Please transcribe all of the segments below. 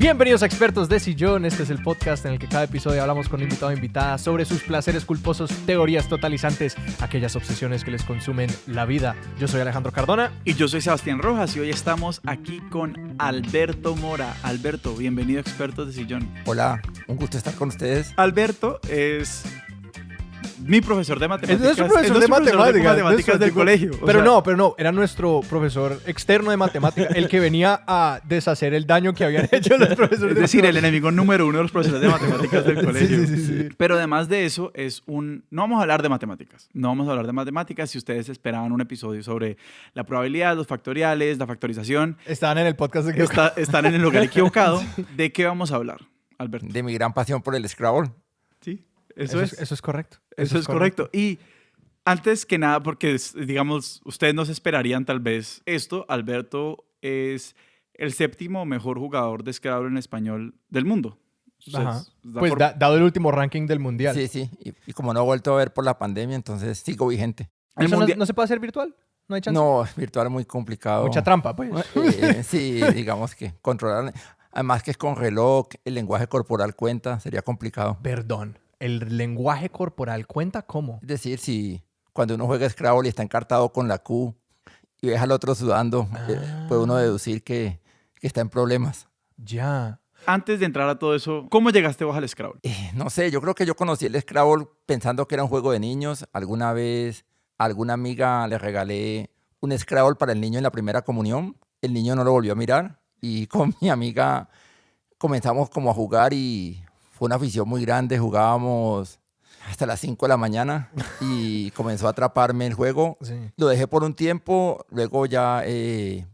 Bienvenidos a Expertos de Sillón. Este es el podcast en el que cada episodio hablamos con invitado o invitada sobre sus placeres culposos, teorías totalizantes, aquellas obsesiones que les consumen la vida. Yo soy Alejandro Cardona. Y yo soy Sebastián Rojas y hoy estamos aquí con Alberto Mora. Alberto, bienvenido a Expertos de Sillón. Hola, un gusto estar con ustedes. Alberto es mi profesor de matemáticas. Es nuestro profesor de matemáticas del colegio. Pero no, era nuestro profesor externo de matemáticas, el que venía a deshacer el daño que habían hecho los profesores. Es decir, el enemigo número uno de los profesores de matemáticas del colegio. Sí. Pero además de eso, no vamos a hablar de matemáticas. No vamos a hablar de matemáticas. Si ustedes esperaban un episodio sobre la probabilidad, los factoriales, la factorización, Estaban en el podcast equivocado. están en el lugar equivocado. Sí. ¿De qué vamos a hablar, Alberto? De mi gran pasión por el Scrabble. Sí. Eso es correcto. Eso es correcto. Y antes que nada, porque digamos, ustedes no se esperarían tal vez esto, Alberto es el séptimo mejor jugador de Scrabble en español del mundo. Ajá. Pues dado el último ranking del mundial. Sí. Y como no he vuelto a ver por la pandemia, entonces sigo vigente. ¿Eso no se puede hacer virtual? ¿No hay chance? No, virtual es muy complicado. Mucha trampa, pues. Sí, digamos que controlar. Además que es con reloj, el lenguaje corporal cuenta, sería complicado. Perdón. ¿El lenguaje corporal cuenta cómo? Es decir, si cuando uno juega Scrabble y está encartado con la Q y ves al otro sudando, puede uno deducir que está en problemas. Ya. Antes de entrar a todo eso, ¿cómo llegaste vos al Scrabble? No sé, yo creo que yo conocí el Scrabble pensando que era un juego de niños. Alguna vez a alguna amiga le regalé un Scrabble para el niño en la primera comunión. El niño no lo volvió a mirar y con mi amiga comenzamos como a jugar y fue una afición muy grande. Jugábamos hasta las 5 de la mañana y comenzó a atraparme el juego. Sí. Lo dejé por un tiempo. Luego ya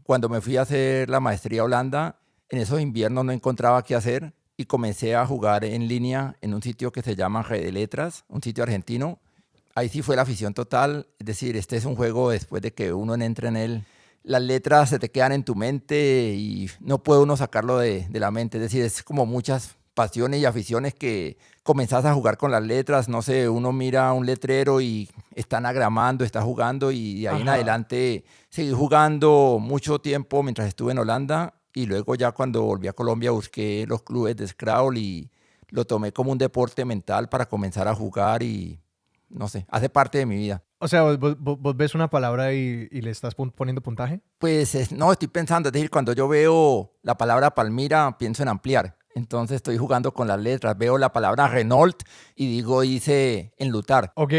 cuando me fui a hacer la maestría a Holanda, en esos inviernos no encontraba qué hacer y comencé a jugar en línea en un sitio que se llama Red de Letras, un sitio argentino. Ahí sí fue la afición total. Es decir, este es un juego después de que uno entre en él. Las letras se te quedan en tu mente y no puede uno sacarlo de la mente. Es decir, es como muchas pasiones y aficiones que comenzás a jugar con las letras. No sé, uno mira un letrero y está anagramando, está jugando y de ahí en adelante seguí jugando mucho tiempo mientras estuve en Holanda y luego ya cuando volví a Colombia busqué los clubes de Scrabble y lo tomé como un deporte mental para comenzar a jugar y no sé, hace parte de mi vida. O sea, ¿vos ves una palabra y le estás poniendo puntaje? Pues no, estoy pensando, es decir, cuando yo veo la palabra Palmira, pienso en ampliar. Entonces estoy jugando con las letras. Veo la palabra Renault y dice enlutar. Ok.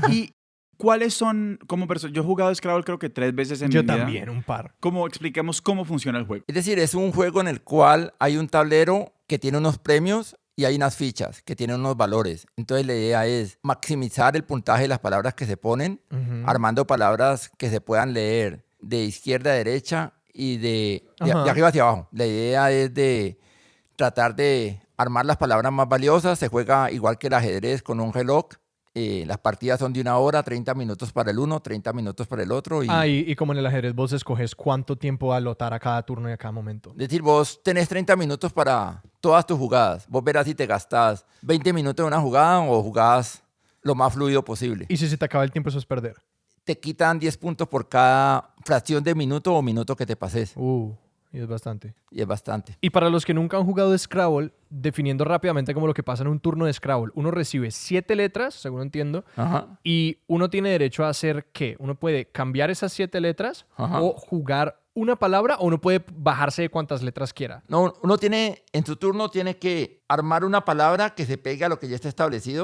¿Y cuáles son, como persona? Yo he jugado Scrabble creo que 3 veces en mi vida. Yo también, un par. Expliquemos cómo funciona el juego. Es decir, es un juego en el cual hay un tablero que tiene unos premios y hay unas fichas que tienen unos valores. Entonces la idea es maximizar el puntaje de las palabras que se ponen, armando palabras que se puedan leer de izquierda a derecha y de arriba hacia abajo. La idea es de tratar de armar las palabras más valiosas. Se juega igual que el ajedrez con un reloj. Las partidas son de 1 hora, 30 minutos para el uno, 30 minutos para el otro. Y como en el ajedrez vos escoges cuánto tiempo va a alotar a cada turno y a cada momento. Es decir, vos tenés 30 minutos para todas tus jugadas. Vos verás si te gastás 20 minutos en una jugada o jugás lo más fluido posible. Y si se te acaba el tiempo, eso es perder. Te quitan 10 puntos por cada fracción de minuto o minuto que te pases. Y es bastante. Y es bastante. Y para los que nunca han jugado Scrabble, definiendo rápidamente como lo que pasa en un turno de Scrabble, uno recibe 7 letras, según entiendo, y uno tiene derecho a hacer ¿qué? Uno puede cambiar esas 7 letras o jugar una palabra o uno puede bajarse de cuantas letras quiera. No, uno tiene, en su turno tiene que armar una palabra que se pegue a lo que ya está establecido.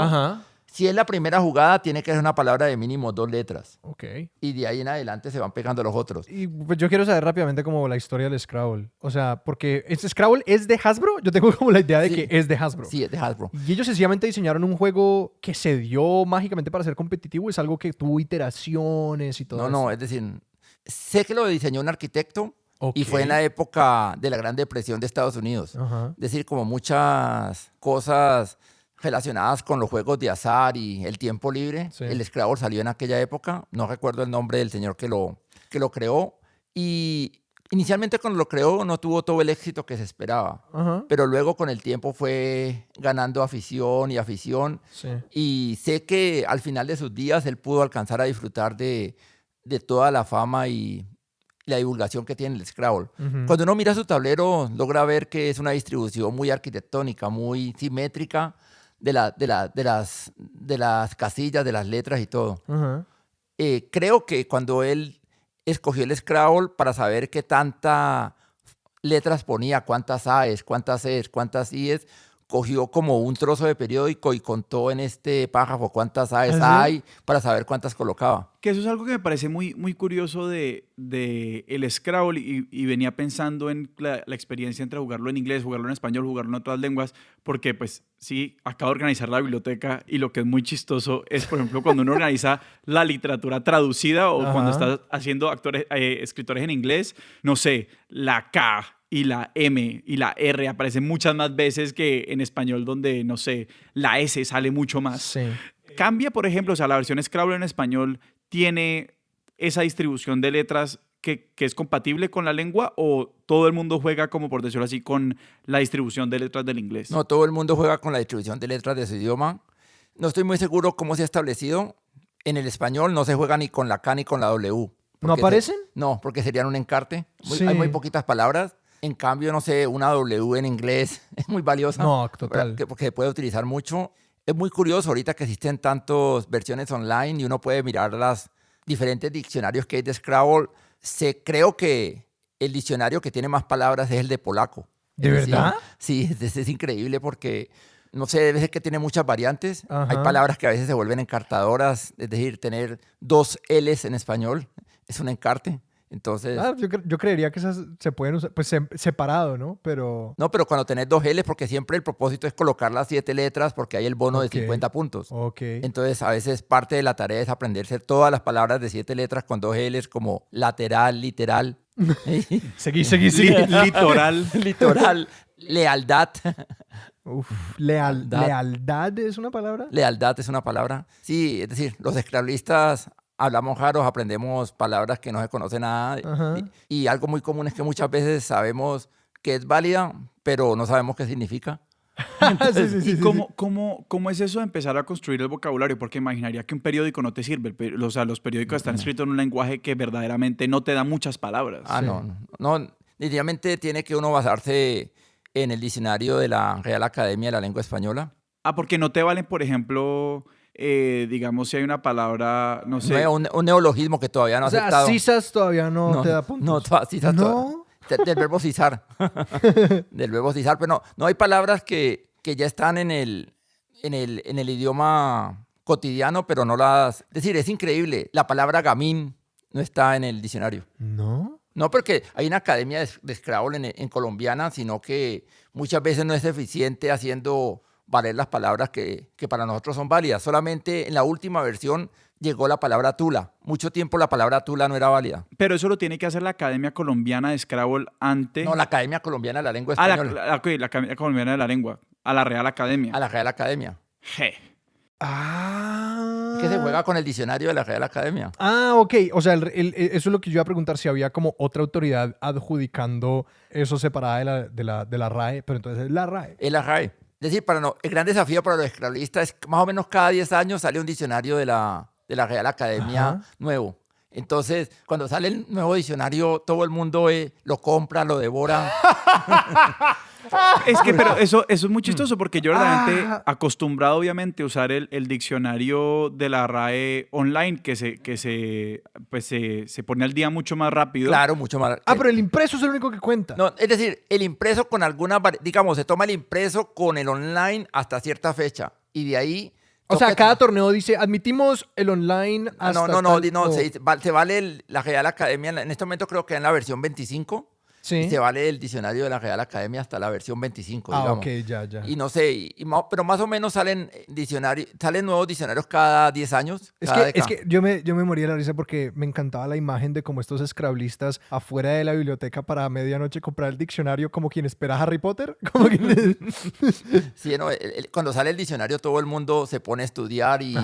Si es la primera jugada, tiene que ser una palabra de mínimo 2 letras. Ok. Y de ahí en adelante se van pegando los otros. Y pues yo quiero saber rápidamente como la historia del Scrabble. O sea, porque ¿Scrabble es de Hasbro? Yo tengo como la idea de que es de Hasbro. Sí, es de Hasbro. Y ellos sencillamente diseñaron un juego que se dio mágicamente para ser competitivo. ¿Es algo que tuvo iteraciones y todo eso? No, es decir, sé que lo diseñó un arquitecto. Y fue en la época de la Gran Depresión de Estados Unidos. Es decir, como muchas cosas relacionadas con los juegos de azar y el tiempo libre. Sí. El Scrabble salió en aquella época. No recuerdo el nombre del señor que lo creó. Y inicialmente cuando lo creó no tuvo todo el éxito que se esperaba. Pero luego con el tiempo fue ganando afición y afición. Sí. Y sé que al final de sus días él pudo alcanzar a disfrutar de toda la fama y y la divulgación que tiene el Scrabble. Cuando uno mira su tablero, logra ver que es una distribución muy arquitectónica, muy simétrica de las casillas, de las letras y todo. Creo que cuando él escogió el Scrabble para saber qué tantas letras ponía, cuántas A's, cuántas E's, cuántas I's, cogió como un trozo de periódico y contó en este párrafo cuántas A's hay para saber cuántas colocaba. Que eso es algo que me parece muy, muy curioso de el Scrabble y venía pensando en la experiencia entre jugarlo en inglés, jugarlo en español, jugarlo en otras lenguas, porque pues sí, acabo de organizar la biblioteca y lo que es muy chistoso es, por ejemplo, cuando uno organiza la literatura traducida o cuando estás haciendo escritores en inglés, no sé, la K y la M y la R aparecen muchas más veces que en español donde, no sé, la S sale mucho más. Sí. Cambia, por ejemplo, o sea, la versión Scrabble en español tiene esa distribución de letras que es compatible con la lengua o todo el mundo juega, como por decirlo así, con la distribución de letras del inglés. No, todo el mundo juega con la distribución de letras de su idioma. No estoy muy seguro cómo se ha establecido. En el español no se juega ni con la K ni con la W. ¿No aparecen? No, porque serían un encarte. Sí. Hay muy poquitas palabras. En cambio, no sé, una W en inglés es muy valiosa. No, total. Porque se puede utilizar mucho. Es muy curioso ahorita que existen tantas versiones online y uno puede mirar las diferentes diccionarios que hay de Scrabble. Creo que el diccionario que tiene más palabras es el de polaco. ¿De verdad? Sí, es increíble porque, no sé, debe ser que tiene muchas variantes. Ajá. Hay palabras que a veces se vuelven encartadoras, es decir, tener 2 L's en español es un encarte. Entonces, yo creería que esas se pueden usar pues separado, ¿no? Pero no, pero cuando tenés 2 L's, porque siempre el propósito es colocar las 7 letras porque hay el bono de 50 puntos. Entonces, a veces parte de la tarea es aprenderse todas las palabras de 7 letras con 2 L's como lateral, literal. Seguí. Litoral, lealdad. ¿Lealdad es una palabra? Lealdad es una palabra. Sí, es decir, los esclavistas hablamos raros, aprendemos palabras que no se conoce nada. Y algo muy común es que muchas veces sabemos que es válida, pero no sabemos qué significa. Entonces, ¿y cómo es eso de empezar a construir el vocabulario? Porque imaginaría que un periódico no te sirve. O sea, los periódicos están escritos en un lenguaje que verdaderamente no te da muchas palabras. No. Definitivamente tiene que uno basarse en el diccionario de la Real Academia de la Lengua Española. Porque no te valen, por ejemplo, digamos, si hay una palabra, no sé. Un neologismo que todavía no ha aceptado. Cisas todavía no te da puntos. Cisas ¿No? Del verbo cisar. Del verbo cisar, pero no hay palabras que ya están en el idioma cotidiano, pero no las... Es decir, es increíble. La palabra gamín no está en el diccionario. ¿No? No porque hay una academia de Scrabble en colombiana, sino que muchas veces no es eficiente haciendo valer las palabras que para nosotros son válidas. Solamente en la última versión llegó la palabra tula. Mucho tiempo la palabra tula no era válida. Pero eso lo tiene que hacer la Academia Colombiana de Scrabble antes. No, la Academia Colombiana de la Lengua Española. La Academia Colombiana de la Lengua. A la Real Academia. A la Real Academia. Je. Que se juega con el diccionario de la Real Academia. Ok. O sea, eso es lo que yo iba a preguntar, si había como otra autoridad adjudicando eso separada de la RAE, pero entonces es la RAE. Es la RAE. Es decir, el gran desafío para los esclavistas es que más o menos cada 10 años sale un diccionario de la Real Academia nuevo. Entonces, cuando sale el nuevo diccionario, todo el mundo lo compra, lo devora. Es que, pero eso es muy chistoso porque yo verdaderamente acostumbrado obviamente a usar el diccionario de la RAE online que se pone al día mucho más rápido. Claro, mucho más. Pero el impreso es el único que cuenta. No, es decir, el impreso con digamos, se toma el impreso con el online hasta cierta fecha y de ahí... O sea, cada torneo dice, admitimos el online hasta se vale la Real Academia, en este momento creo que en la versión 25, sí. Y se vale el diccionario de la Real Academia hasta la versión 25, digamos. Ok, ya. Y no sé, pero más o menos salen nuevos diccionarios cada 10 años. Es que yo me moría de la risa porque me encantaba la imagen de cómo estos scrablistas afuera de la biblioteca para medianoche comprar el diccionario como quien espera a Harry Potter. Sí, cuando sale el diccionario todo el mundo se pone a estudiar y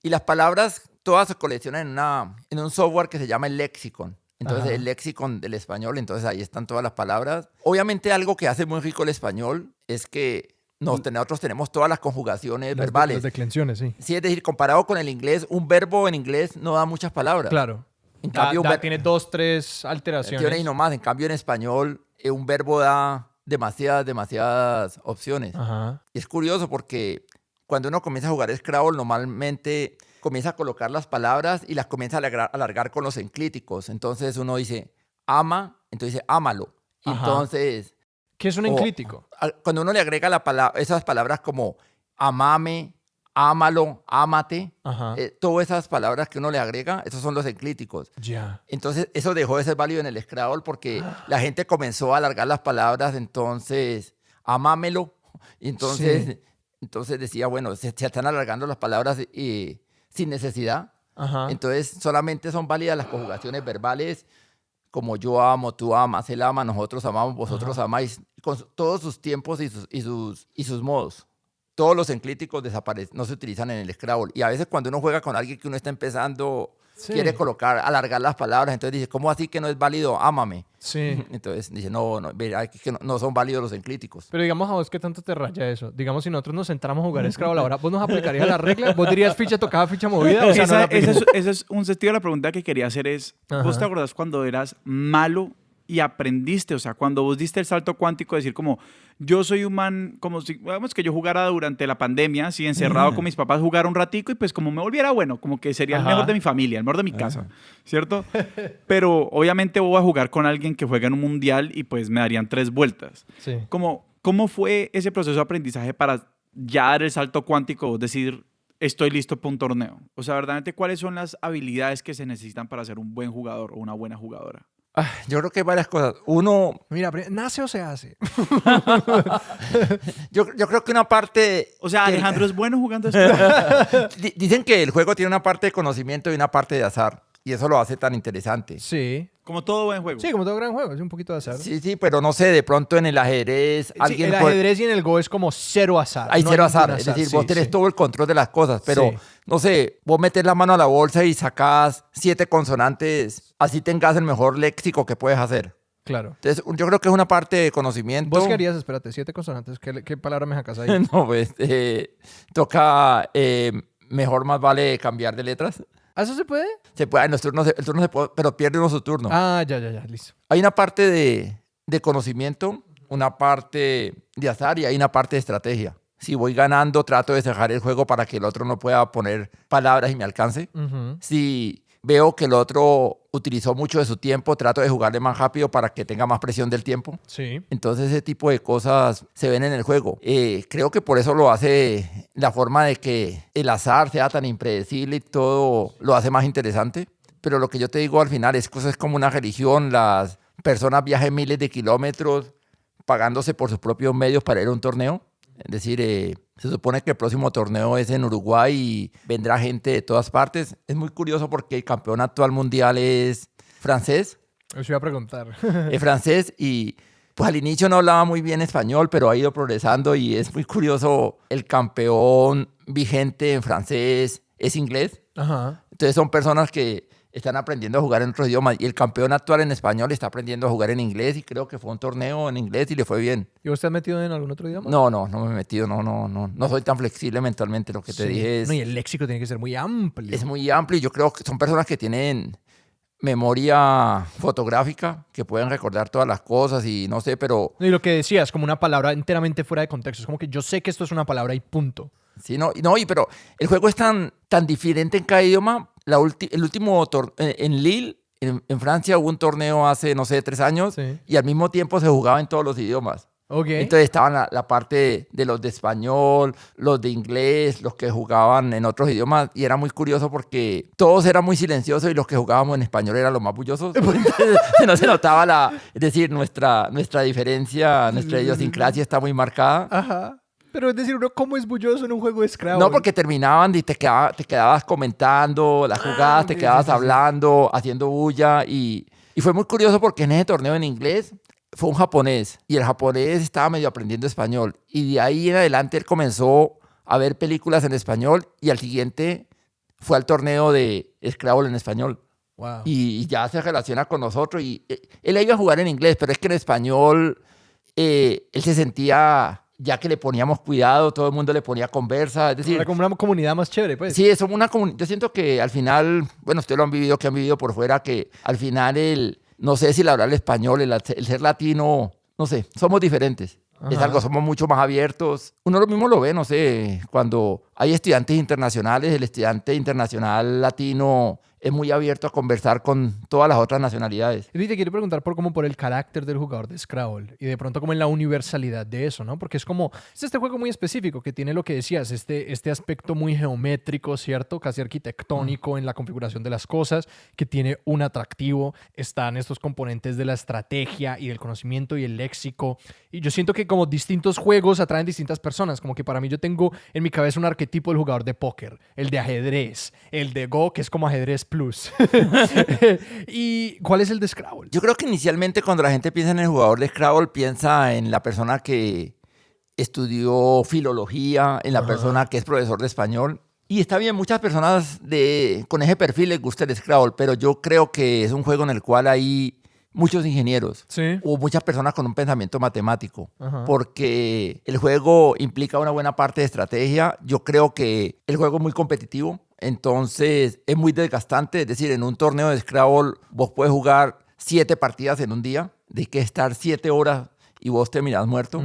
las palabras todas se coleccionan en un software que se llama el Lexicon. Entonces, el lexicon del español, entonces ahí están todas las palabras. Obviamente, algo que hace muy rico el español es que nosotros tenemos todas las conjugaciones verbales. Las declensiones, sí. Sí, es decir, comparado con el inglés, un verbo en inglés no da muchas palabras. Claro. En cambio, tiene 2, 3 alteraciones. Tiene y no más. En cambio, en español, un verbo da demasiadas opciones. Ajá. Y es curioso porque cuando uno comienza a jugar Scrabble, normalmente comienza a colocar las palabras y las comienza a alargar con los enclíticos. Entonces uno dice ama, entonces dice ámalo. Ajá. Entonces, ¿Qué es un enclítico? cuando uno le agrega esas palabras como amame, ámalo, ámate, todas esas palabras que uno le agrega, esos son los enclíticos. Ya. Entonces, eso dejó de ser válido en el Scrabble porque la gente comenzó a alargar las palabras, entonces, amámelo. Y entonces decía, bueno, se están alargando las palabras sin necesidad. Ajá. Entonces, solamente son válidas las conjugaciones verbales como yo amo, tú amas, él ama, nosotros amamos, vosotros amáis, con todos sus tiempos y sus modos. Todos los enclíticos no se utilizan en el Scrabble. Y a veces cuando uno juega con alguien que uno está empezando, quiere alargar las palabras, entonces dice, ¿cómo así que no es válido? Ámame. Sí. Entonces dice, no, que no son válidos los enclíticos. Pero digamos a vos, ¿qué tanto te raya eso? Digamos, si nosotros nos sentáramos a jugar Scrabble ahora, ¿vos nos aplicarías la regla? ¿Vos dirías ficha tocada, ficha movida? O sea, no ese es un sentido de la pregunta que quería hacer es, ¿vos te acordás cuando eras malo y aprendiste? O sea, cuando vos diste el salto cuántico, decir como, yo soy un man, como si, digamos que yo jugara durante la pandemia, así encerrado con mis papás, jugar un ratico y pues como me volviera bueno, como que sería el mejor de mi familia, el mejor de mi casa, ¿cierto? Pero obviamente voy a jugar con alguien que juega en un mundial y pues me darían 3 vueltas. Sí. ¿Cómo fue ese proceso de aprendizaje para ya dar el salto cuántico, decir, estoy listo para un torneo? O sea, verdaderamente, ¿cuáles son las habilidades que se necesitan para ser un buen jugador o una buena jugadora? Yo creo que hay varias cosas. Uno... Mira, ¿nace o se hace? yo creo que una parte... O sea, Alejandro es bueno jugando esto. Dicen que el juego tiene una parte de conocimiento y una parte de azar. Y eso lo hace tan interesante. Sí. Como todo buen juego. Sí, como todo gran juego. Es un poquito de azar. Sí, pero no sé, de pronto en el ajedrez... Sí, el ajedrez y en el Go es como 0 azar. Hay 0 azar. Es decir, vos tenés todo el control de las cosas. Pero, no sé, vos metés la mano a la bolsa y sacás 7 consonantes. Así tengas el mejor léxico que puedes hacer. Claro. Entonces, yo creo que es una parte de conocimiento. ¿Vos qué harías? Espérate, 7 consonantes. ¿Qué palabra me sacas ahí? No, pues, toca... mejor más vale cambiar de letras. ¿Eso se puede? Se puede, el turno se puede, pero pierde uno su turno. Ah, ya, listo. Hay una parte de conocimiento, una parte de azar y hay una parte de estrategia. Si voy ganando, trato de cerrar el juego para que el otro no pueda poner palabras y me alcance. Si veo que el otro utilizó mucho de su tiempo, trato de jugarle más rápido para que tenga más presión del tiempo. Sí. Entonces ese tipo de cosas se ven en el juego. Creo que por eso lo hace la forma de que el azar sea tan impredecible y todo lo hace más interesante. Pero lo que yo te digo al final es que eso es como una religión. Las personas viajan miles de kilómetros pagándose por sus propios medios para ir a un torneo. Es decir, se supone que el próximo torneo es en Uruguay y vendrá gente de todas partes. Es muy curioso porque el campeón actual mundial es francés. Eso iba a preguntar. Es francés y pues al inicio no hablaba muy bien español, pero ha ido progresando y es muy curioso. El campeón vigente en francés es inglés. Ajá. Entonces son personas que están aprendiendo a jugar en otros idiomas y el campeón actual en español está aprendiendo a jugar en inglés y creo que fue un torneo en inglés y le fue bien. ¿Y vos te has metido en algún otro idioma? No me he metido, no soy tan flexible mentalmente, lo que te dije es... No, y el léxico tiene que ser muy amplio. Es muy amplio y yo creo que son personas que tienen memoria fotográfica, que pueden recordar todas las cosas y no sé, pero... Y lo que decías, como una palabra enteramente fuera de contexto, es como que yo sé que esto es una palabra y punto. Sí, pero el juego es tan diferente en cada idioma. El último en Lille, en Francia, hubo un torneo hace, no sé, 3 años y al mismo tiempo se jugaba en todos los idiomas. Okay. Entonces estaban la parte de los de español, los de inglés, los que jugaban en otros idiomas y era muy curioso porque todos eran muy silenciosos y los que jugábamos en español eran los más bullosos. No se notaba es decir, nuestra diferencia, nuestra idiosincrasia está muy marcada. Ajá. Pero es decir, ¿cómo es bulloso en un juego de Scrabble? No, porque terminaban y te quedabas comentando las jugadas, te quedabas hablando, haciendo bulla. Y fue muy curioso porque en ese torneo en inglés fue un japonés. Y el japonés estaba medio aprendiendo español. Y de ahí en adelante él comenzó a ver películas en español. Y al siguiente fue al torneo de Scrabble en español. Wow. Y ya se relaciona con nosotros. Y él iba a jugar en inglés, pero es que en español él se sentía... ya que le poníamos cuidado, todo el mundo le ponía conversa, es decir... Era como una comunidad más chévere, pues. Sí, es una comunidad. Yo siento que al final, bueno, ustedes lo han vivido, que han vivido por fuera, que al final no sé si el hablar el español, el ser latino, no sé, somos diferentes. Es algo, somos mucho más abiertos. Uno lo mismo lo ve, no sé, cuando hay estudiantes internacionales, el estudiante internacional latino es muy abierto a conversar con todas las otras nacionalidades. Y te quiero preguntar por el carácter del jugador de Scrabble y de pronto como en la universalidad de eso, ¿no? Porque es este juego muy específico que tiene lo que decías, este aspecto muy geométrico, ¿cierto? Casi arquitectónico en la configuración de las cosas, que tiene un atractivo. Están estos componentes de la estrategia y del conocimiento y el léxico. Y yo siento que como distintos juegos atraen distintas personas. Como que para mí yo tengo en mi cabeza un arquetipo del jugador de póker, el de ajedrez, el de Go, que es como ajedrez plus. ¿Y cuál es el de Scrabble? Yo creo que inicialmente cuando la gente piensa en el jugador de Scrabble, piensa en la persona que estudió filología, en la persona que es profesor de español. Y está bien, muchas personas con ese perfil les gusta el Scrabble, pero yo creo que es un juego en el cual hay muchos ingenieros o muchas personas con un pensamiento matemático, porque el juego implica una buena parte de estrategia. Yo creo que el juego es muy competitivo, entonces es muy desgastante. Es decir, en un torneo de Scrabble vos puedes jugar 7 partidas en un día, de que estar 7 horas y vos terminás muerto.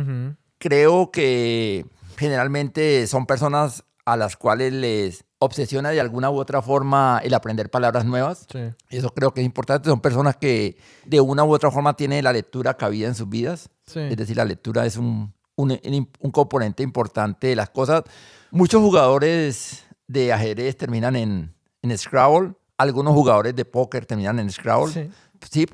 Creo que generalmente son personas a las cuales les obsesiona de alguna u otra forma el aprender palabras nuevas. Sí. Eso creo que es importante. Son personas que de una u otra forma tienen la lectura cabida en sus vidas. Sí. Es decir, la lectura es un componente importante de las cosas. Muchos jugadores de ajedrez terminan en Scrabble. Algunos jugadores de póker terminan en Scrabble. Sí. Sí,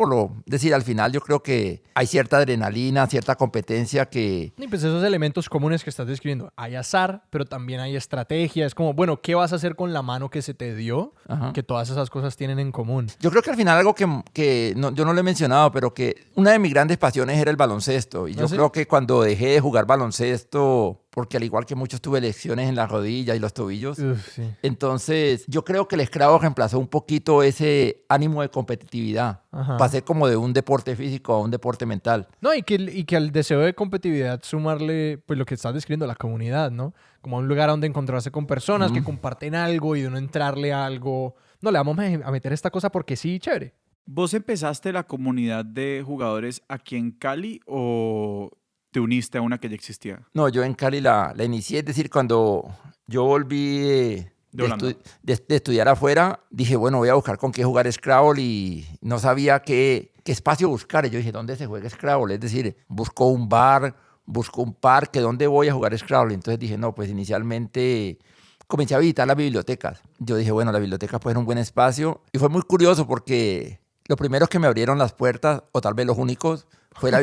decir, al final yo creo que hay cierta adrenalina, cierta competencia que... Y pues esos elementos comunes que estás describiendo. Hay azar, pero también hay estrategia. Es como, bueno, ¿qué vas a hacer con la mano que se te dio? Que todas esas cosas tienen en común. Yo creo que al final algo que yo no lo he mencionado, pero que una de mis grandes pasiones era el baloncesto. Y yo creo que cuando dejé de jugar baloncesto... porque al igual que muchos tuve lesiones en las rodillas y los tobillos. Sí. Entonces, yo creo que el Scrabble reemplazó un poquito ese ánimo de competitividad. Pasé como de un deporte físico a un deporte mental. No, y que al deseo de competitividad sumarle, pues lo que estás describiendo, la comunidad, ¿no? Como a un lugar donde encontrarse con personas que comparten algo y de no entrarle a algo. No, le vamos a meter esta cosa porque sí, chévere. ¿Vos empezaste la comunidad de jugadores aquí en Cali o te uniste a una que ya existía? No, yo en Cali la inicié, es decir, cuando yo volví de estudiar afuera, dije, bueno, voy a buscar con qué jugar Scrabble y no sabía qué espacio buscar. Y yo dije, ¿dónde se juega Scrabble? Es decir, busco un bar, busco un parque, ¿dónde voy a jugar Scrabble? Entonces dije, no, pues inicialmente comencé a visitar las bibliotecas. Yo dije, bueno, la biblioteca puede ser un buen espacio. Y fue muy curioso porque los primeros que me abrieron las puertas, o tal vez los únicos, fue la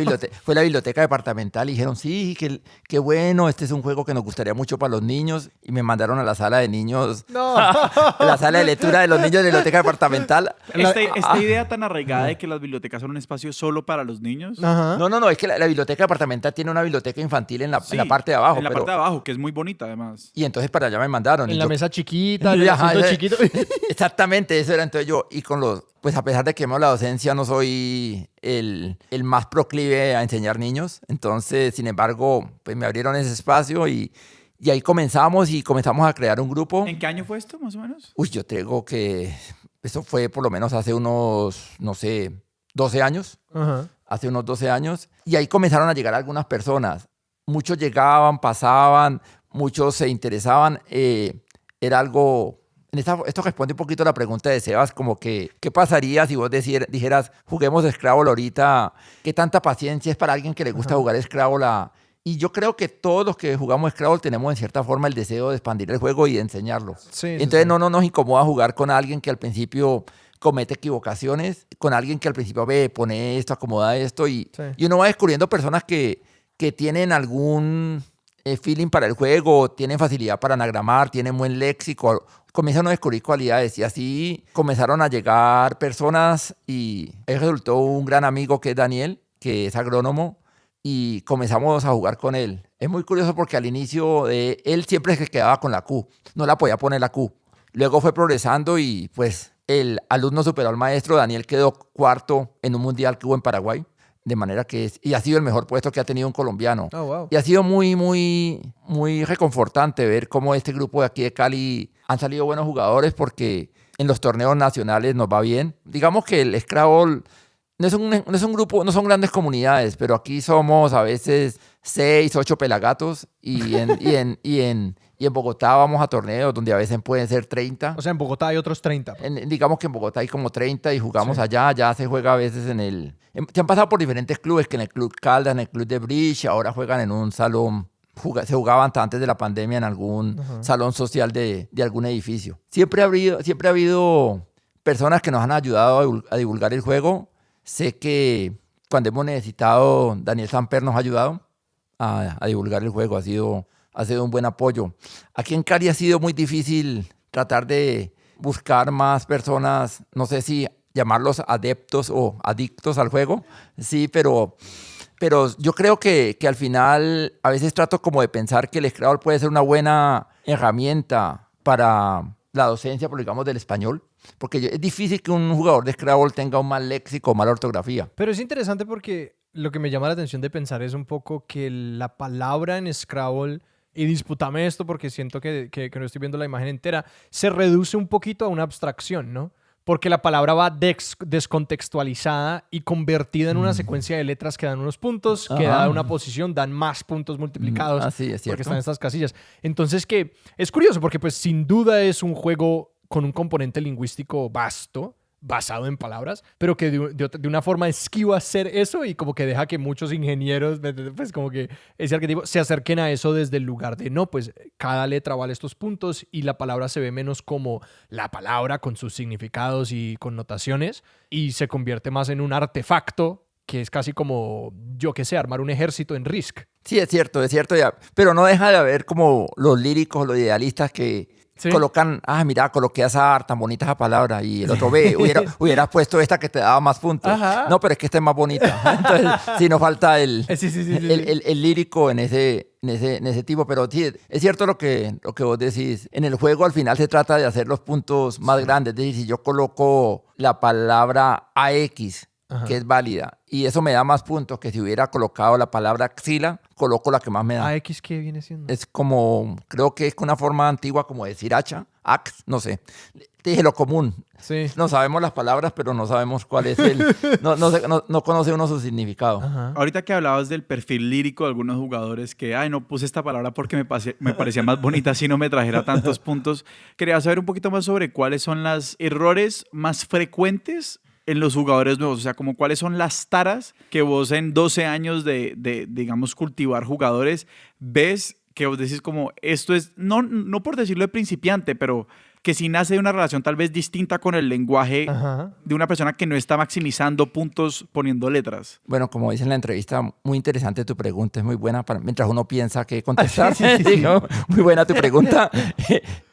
biblioteca departamental y dijeron, sí, qué bueno, este es un juego que nos gustaría mucho para los niños. Y me mandaron a la sala de niños, a la sala de lectura de los niños de la biblioteca departamental. Esta idea tan arraigada de que las bibliotecas son un espacio solo para los niños. No, es que la biblioteca departamental tiene una biblioteca infantil en la parte de abajo. En la parte de abajo, que es muy bonita además. Y entonces para allá me mandaron. En la mesa chiquita, el asiento chiquito. Exactamente, eso era. Entonces yo, y con pues a pesar de que amo la docencia, no soy el más proclive a enseñar niños. Entonces, sin embargo, pues me abrieron ese espacio y ahí comenzamos a crear un grupo. ¿En qué año fue esto, más o menos? Yo tengo que... Eso fue por lo menos hace unos, no sé, 12 años. Hace unos 12 años. Y ahí comenzaron a llegar algunas personas. Muchos llegaban, pasaban, muchos se interesaban. Era algo... Esto responde un poquito a la pregunta de Sebas, como que, ¿qué pasaría si vos dijeras, juguemos Scrabble ahorita? ¿Qué tanta paciencia es para alguien que le gusta jugar Scrabble? Y yo creo que todos los que jugamos Scrabble tenemos en cierta forma el deseo de expandir el juego y de enseñarlo. Entonces no nos incomoda jugar con alguien que al principio comete equivocaciones, con alguien que al principio pone esto, acomoda esto, y uno va descubriendo personas que tienen algún feeling para el juego, tienen facilidad para anagramar, tienen buen léxico, comienzan a descubrir cualidades y así comenzaron a llegar personas y él resultó un gran amigo que es Daniel, que es agrónomo, y comenzamos a jugar con él. Es muy curioso porque al inicio él siempre se quedaba con la Q, no la podía poner la Q. Luego fue progresando y pues el alumno superó al maestro. Daniel quedó cuarto en un mundial que hubo en Paraguay. De manera que y ha sido el mejor puesto que ha tenido un colombiano. Oh, wow. Y ha sido muy, muy, muy reconfortante ver cómo este grupo de aquí de Cali han salido buenos jugadores porque en los torneos nacionales nos va bien. Digamos que el Scrabble no es un grupo, no son grandes comunidades, pero aquí somos a veces 6, 8 pelagatos y en Bogotá vamos a torneos donde a veces pueden ser 30. O sea, en Bogotá hay otros 30. Digamos que en Bogotá hay como 30 y jugamos allá. Ya se juega a veces se han pasado por diferentes clubes, que en el Club Caldas, en el Club de Bridge, ahora juegan en un salón. Se jugaban antes de la pandemia en algún salón social de algún edificio. Siempre ha habido personas que nos han ayudado a divulgar el juego. Sé que cuando hemos necesitado, Daniel Samper nos ha ayudado a divulgar el juego. Ha sido un buen apoyo. Aquí en Cali ha sido muy difícil tratar de buscar más personas, no sé si llamarlos adeptos o adictos al juego. Sí, pero yo creo que al final a veces trato como de pensar que el Scrabble puede ser una buena herramienta para la docencia, por digamos, del español. Porque es difícil que un jugador de Scrabble tenga un mal léxico o mala ortografía. Pero es interesante porque lo que me llama la atención de pensar es un poco que la palabra en Scrabble, y dispútame esto porque siento que no estoy viendo la imagen entera, se reduce un poquito a una abstracción, ¿no? Porque la palabra va descontextualizada y convertida en una secuencia de letras que dan unos puntos, que dada una posición dan más puntos multiplicados. Así es cierto. Porque están estas casillas. Entonces que es curioso porque pues sin duda es un juego con un componente lingüístico vasto, basado en palabras, pero que de una forma esquiva hacer eso y como que deja que muchos ingenieros, pues como que ese arquetipo, se acerquen a eso desde el lugar de no, pues cada letra vale estos puntos y la palabra se ve menos como la palabra con sus significados y connotaciones y se convierte más en un artefacto que es casi como, yo qué sé, armar un ejército en Risk. Sí, es cierto ya. Pero no deja de haber como los líricos, los idealistas que colocan, mira, coloqué esa tan bonita esa palabra y el otro hubieras puesto esta que te daba más puntos. Ajá. No, pero es que esta es más bonita. Entonces, sí, nos falta el lírico en ese tipo, pero sí, es cierto lo que vos decís. En el juego al final se trata de hacer los puntos más grandes. Es decir, si yo coloco la palabra AX, que es válida, y eso me da más puntos que si hubiera colocado la palabra axila, coloco la que más me da. ¿AX qué viene siendo? Es como, creo que es una forma antigua como decir hacha, ax, no sé. Te dije lo común. Sí. No sabemos las palabras, pero no sabemos cuál es no conoce uno su significado. Ajá. Ahorita que hablabas del perfil lírico de algunos jugadores que, no puse esta palabra porque me parecía más bonita si no me trajera tantos puntos, quería saber un poquito más sobre cuáles son los errores más frecuentes en los jugadores nuevos, o sea, como cuáles son las taras que vos en 12 años de digamos, cultivar jugadores, ves que vos decís como, esto es, no por decirlo de principiante, pero que sí nace de una relación tal vez distinta con el lenguaje de una persona que no está maximizando puntos poniendo letras. Bueno, como dice en la entrevista, muy interesante tu pregunta, es muy buena mientras uno piensa qué contestar. Sí. ¿No? Muy buena tu pregunta.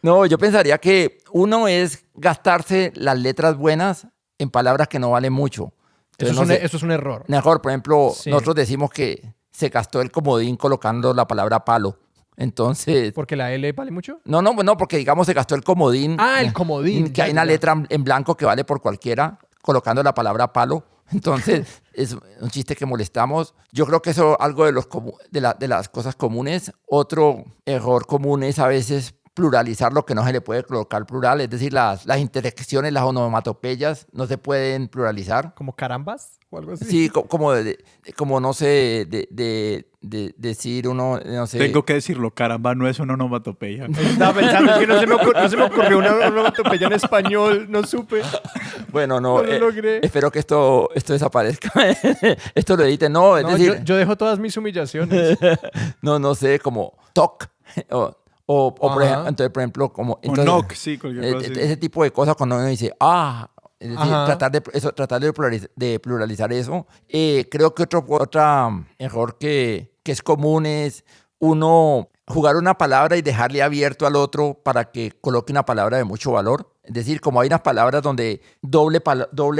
No, yo pensaría que uno es gastarse las letras buenas en palabras que no valen mucho. Entonces, eso es un error. Mejor, por ejemplo, nosotros decimos que se gastó el comodín colocando la palabra palo. Entonces... ¿Porque la L vale mucho? No, porque digamos se gastó el comodín. El comodín. Que hay una letra en blanco que vale por cualquiera, colocando la palabra palo. Entonces, es un chiste que molestamos. Yo creo que eso es algo de las cosas comunes. Otro error común es a veces pluralizar lo que no se le puede colocar plural, es decir, las intersecciones, las onomatopeyas no se pueden pluralizar. ¿Como carambas o algo así? Sí, como no sé, decir uno, no sé. Tengo que decirlo, caramba no es una onomatopeya. Estaba pensando que no se me ocurrió una onomatopeya en español, no supe. Bueno, no lo logré. Espero que esto desaparezca. Esto lo editen, no, es decir... Yo dejo todas mis humillaciones. No sé, como talk, por ejemplo, como... Entonces, o knock, sí, cualquier cosa así. Ese tipo de cosas cuando uno dice, es decir, tratar de pluralizar eso. Creo que otro error que es común es uno jugar una palabra y dejarle abierto al otro para que coloque una palabra de mucho valor. Es decir, como hay unas palabras donde doble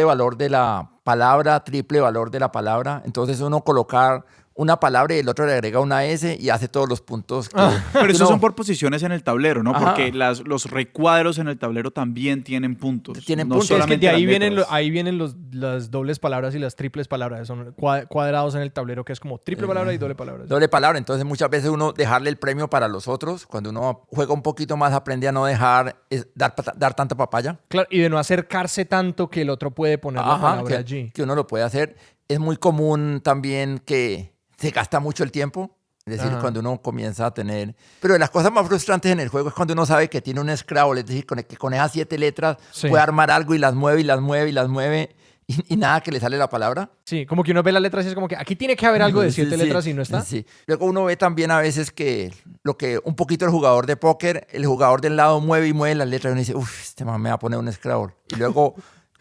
valor de la palabra, triple valor de la palabra, entonces uno colocar una palabra y el otro le agrega una S y hace todos los puntos. Pero esos son por posiciones en el tablero, ¿no? Porque los recuadros en el tablero también tienen puntos. Tienen no puntos. Es que de ahí solamente vienen las dobles palabras y las triples palabras. Son cuadrados en el tablero que es como triple palabra y doble palabra. Doble palabra. Entonces muchas veces uno dejarle el premio para los otros. Cuando uno juega un poquito más aprende a no dar tanta papaya. Claro, y de no acercarse tanto que el otro puede poner la palabra allí. Que uno lo puede hacer. Es muy común también que se gasta mucho el tiempo. Es decir, cuando uno comienza a tener... Pero de las cosas más frustrantes en el juego es cuando uno sabe que tiene un Scrabble, es decir, que con esas 7 letras puede armar algo y las mueve y las mueve y las mueve y nada que le sale la palabra. Sí, como que uno ve las letras y es como que aquí tiene que haber algo de 7 letras y no está. Sí. Luego uno ve también a veces que lo que un poquito el jugador de póker, el jugador del lado mueve y mueve las letras y uno dice, uff, este man me va a poner un Scrabble. Y luego...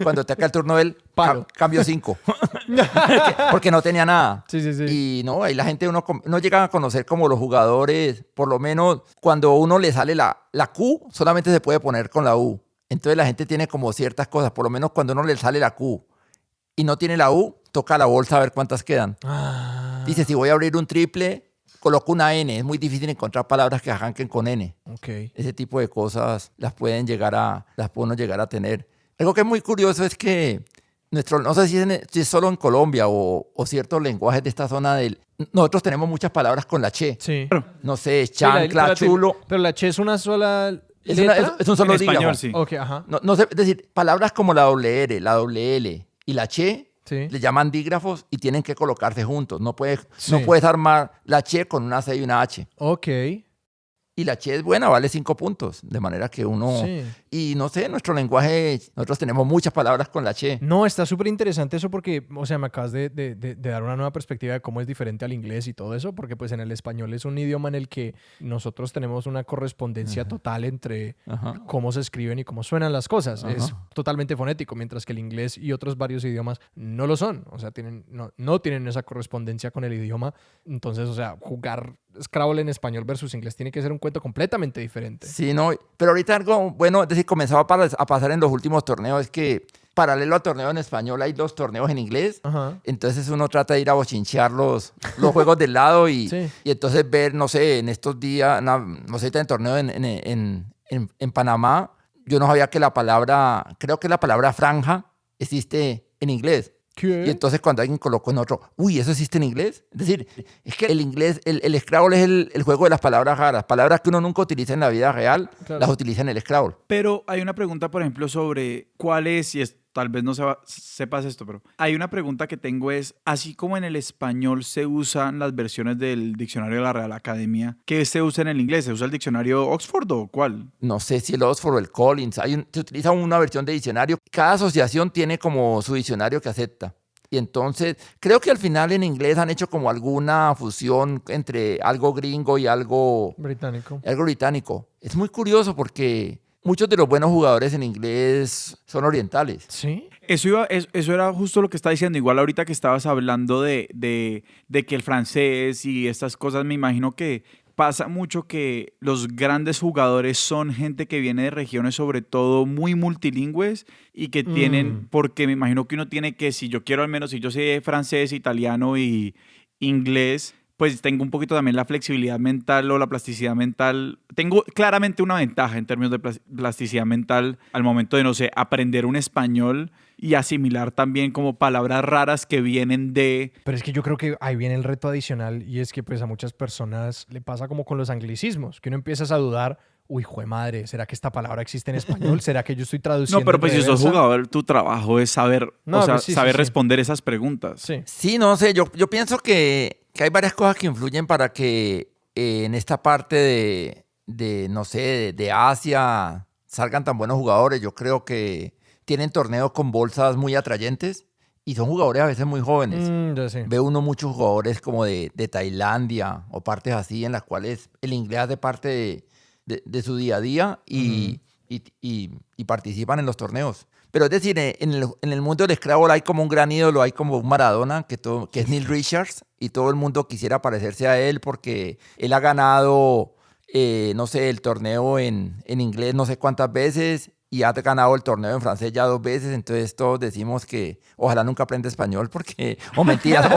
Cuando te acá el turno de él, cambio 5. Porque no tenía nada. Sí. Y no, ahí la gente no llega a conocer como los jugadores, por lo menos cuando uno le sale la Q, solamente se puede poner con la U. Entonces la gente tiene como ciertas cosas, por lo menos cuando uno le sale la Q y no tiene la U, toca la bolsa a ver cuántas quedan. Dice, si voy a abrir un triple, coloco una N. Es muy difícil encontrar palabras que arranquen con N. Okay. Ese tipo de cosas las puede uno llegar a tener. Algo que es muy curioso es que no sé si es solo en Colombia o ciertos lenguajes de esta zona nosotros tenemos muchas palabras con la che. Sí. No sé, chancla, chulo. Pero la che es una sola letra. Es un solo en dígamo. español, sí. Okay, ajá. No sé, es decir, palabras como la doble R, la doble L y la che le llaman dígrafos y tienen que colocarse juntos. No puedes armar la che con una C y una H. Ok. Y la che es buena, vale 5 puntos. De manera que uno... Sí. Y no sé, en nuestro lenguaje, nosotros tenemos muchas palabras con la che. No, está súper interesante eso porque, o sea, me acabas de dar una nueva perspectiva de cómo es diferente al inglés y todo eso, porque pues en el español es un idioma en el que nosotros tenemos una correspondencia total entre cómo se escriben y cómo suenan las cosas. Es totalmente fonético, mientras que el inglés y otros varios idiomas no lo son. O sea, no tienen esa correspondencia con el idioma. Entonces, o sea, jugar Scrabble en español versus inglés tiene que ser un cuento completamente diferente. Sí, no, pero ahorita algo bueno, es decir, comenzaba a pasar en los últimos torneos, es que paralelo al torneo en español hay 2 torneos en inglés. Entonces uno trata de ir a bochinchear los juegos del lado y entonces ver, no sé, en estos días, no sé, en el torneo en Panamá, yo no sabía que creo que la palabra franja existe en inglés. ¿Qué? Y entonces cuando alguien colocó en otro, uy, ¿eso existe en inglés? Es decir, es que el inglés, el Scrabble es el juego de las palabras raras. Palabras que uno nunca utiliza en la vida real, las utiliza en el Scrabble. Pero hay una pregunta, por ejemplo, sobre cuál es, tal vez no sepas esto, pero hay una pregunta que tengo es, así como en el español se usan las versiones del diccionario de la Real Academia, ¿qué se usa en el inglés? ¿Se usa el diccionario Oxford o cuál? No sé si el Oxford o el Collins. Se utiliza una versión de diccionario. Cada asociación tiene como su diccionario que acepta. Y entonces, creo que al final en inglés han hecho como alguna fusión entre algo gringo y algo británico. Es muy curioso porque muchos de los buenos jugadores en inglés son orientales. ¿Sí? Eso era justo lo que estaba diciendo. Igual ahorita que estabas hablando de que el francés y estas cosas, me imagino que pasa mucho que los grandes jugadores son gente que viene de regiones sobre todo muy multilingües y que tienen, porque me imagino que uno tiene que, si yo sé francés, italiano y inglés, pues tengo un poquito también la flexibilidad mental o la plasticidad mental. Tengo claramente una ventaja en términos de plasticidad mental al momento de, no sé, aprender un español y asimilar también como palabras raras que vienen de... Pero es que yo creo que ahí viene el reto adicional y es que pues a muchas personas le pasa como con los anglicismos, que uno empieza a dudar, uy, jue madre, ¿será que esta palabra existe en español? ¿Será que yo estoy traduciendo? No, pero pues si sos jugador, tu trabajo es saber, saber responder esas preguntas. Sí, no sé, yo pienso que hay varias cosas que influyen para que en esta parte no sé, de Asia salgan tan buenos jugadores. Yo creo que tienen torneos con bolsas muy atrayentes y son jugadores a veces muy jóvenes. Ve uno muchos jugadores como de Tailandia o partes así en las cuales el inglés hace parte de su día a día y participan en los torneos. Pero es decir, en el mundo del Scrabble hay como un gran ídolo, hay como un Maradona que es Neil Richards y todo el mundo quisiera parecerse a él porque él ha ganado, no sé, el torneo en inglés no sé cuántas veces y has ganado el torneo en francés ya 2 veces, entonces todos decimos que ojalá nunca aprenda español porque, o mentiras,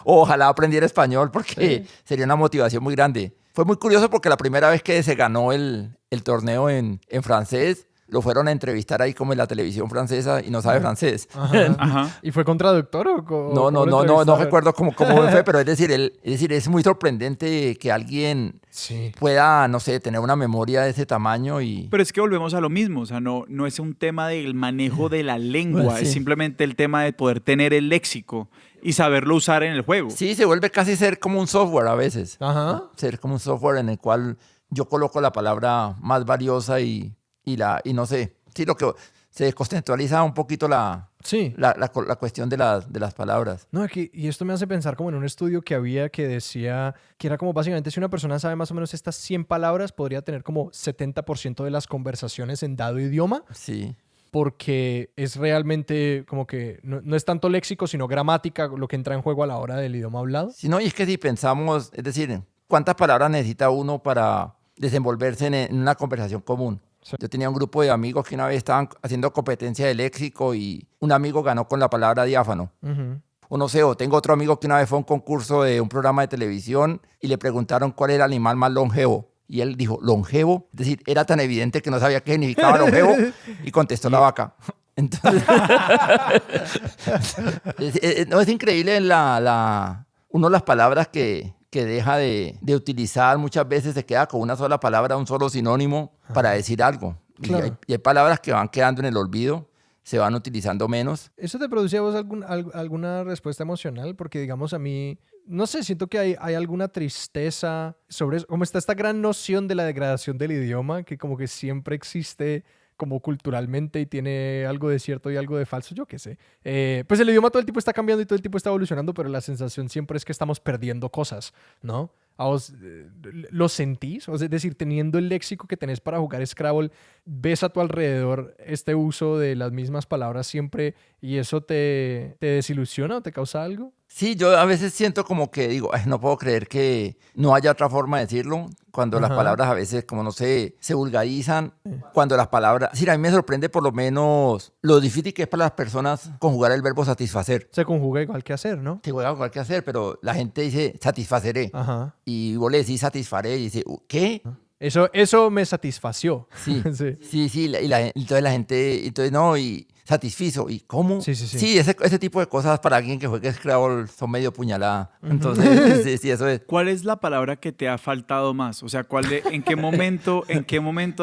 o ojalá aprendiera español porque sería una motivación muy grande. Fue muy curioso porque la primera vez que se ganó el torneo en francés, lo fueron a entrevistar ahí como en la televisión francesa y no sabe francés. Ajá. ¿Y fue con traductor o no recuerdo cómo fue, pero es decir, es muy sorprendente que alguien pueda, no sé, tener una memoria de ese tamaño. Pero es que volvemos a lo mismo, o sea, no es un tema del manejo de la lengua, Bueno, sí. es simplemente el tema de poder tener el léxico y saberlo usar en el juego. Sí, se vuelve casi ser como un software a veces. Ajá. Ser como un software en el cual yo coloco la palabra más valiosa y no sé, sí, lo que se descontextualiza un poquito la cuestión de las palabras. No, y esto me hace pensar como en un estudio que había que decía que era como básicamente si una persona sabe más o menos estas 100 palabras, podría tener como 70% de las conversaciones en dado idioma. Sí. Porque es realmente como que no es tanto léxico, sino gramática lo que entra en juego a la hora del idioma hablado. Sí, no, y es que si pensamos, es decir, ¿cuántas palabras necesita uno para desenvolverse en una conversación común? Sí. Yo tenía un grupo de amigos que una vez estaban haciendo competencia de léxico y un amigo ganó con la palabra diáfano. O no sé, o tengo otro amigo que una vez fue a un concurso de un programa de televisión y le preguntaron cuál era el animal más longevo. Y él dijo, ¿longevo? Es decir, era tan evidente que no sabía qué significaba longevo y contestó la vaca. Entonces, es increíble uno de las palabras que deja de utilizar muchas veces, se queda con una sola palabra, un solo sinónimo para decir algo. Claro. Y hay palabras que van quedando en el olvido, se van utilizando menos. ¿Eso te producía a vos alguna respuesta emocional? Porque digamos a mí, no sé, siento que hay alguna tristeza sobre eso. Como está esta gran noción de la degradación del idioma, que como que siempre existe como culturalmente y tiene algo de cierto y algo de falso, yo qué sé. Pues el idioma todo el tiempo está cambiando y todo el tiempo está evolucionando, pero la sensación siempre es que estamos perdiendo cosas, ¿no? ¿A vos lo sentís? O sea, es decir, teniendo el léxico que tenés para jugar Scrabble, ves a tu alrededor este uso de las mismas palabras siempre y eso te desilusiona o te causa algo? Sí, yo a veces siento como que digo, ay, no puedo creer que no haya otra forma de decirlo, cuando las palabras a veces, como no sé, se vulgarizan, cuando las palabras... Sí, a mí me sorprende por lo menos lo difícil que es para las personas conjugar el verbo satisfacer. Se conjuga igual que hacer, ¿no? Se juega igual que hacer, pero la gente dice satisfaceré. Ajá. Y vos le decís satisfaré y dice, ¿qué? Eso me satisfació. Sí, sí. Entonces la gente, y satisfizo. ¿Y cómo? Sí. Sí, ese tipo de cosas para alguien que juegue Scrabble son medio puñalada. Entonces, sí, eso es. ¿Cuál es la palabra que te ha faltado más? O sea, ¿en qué momento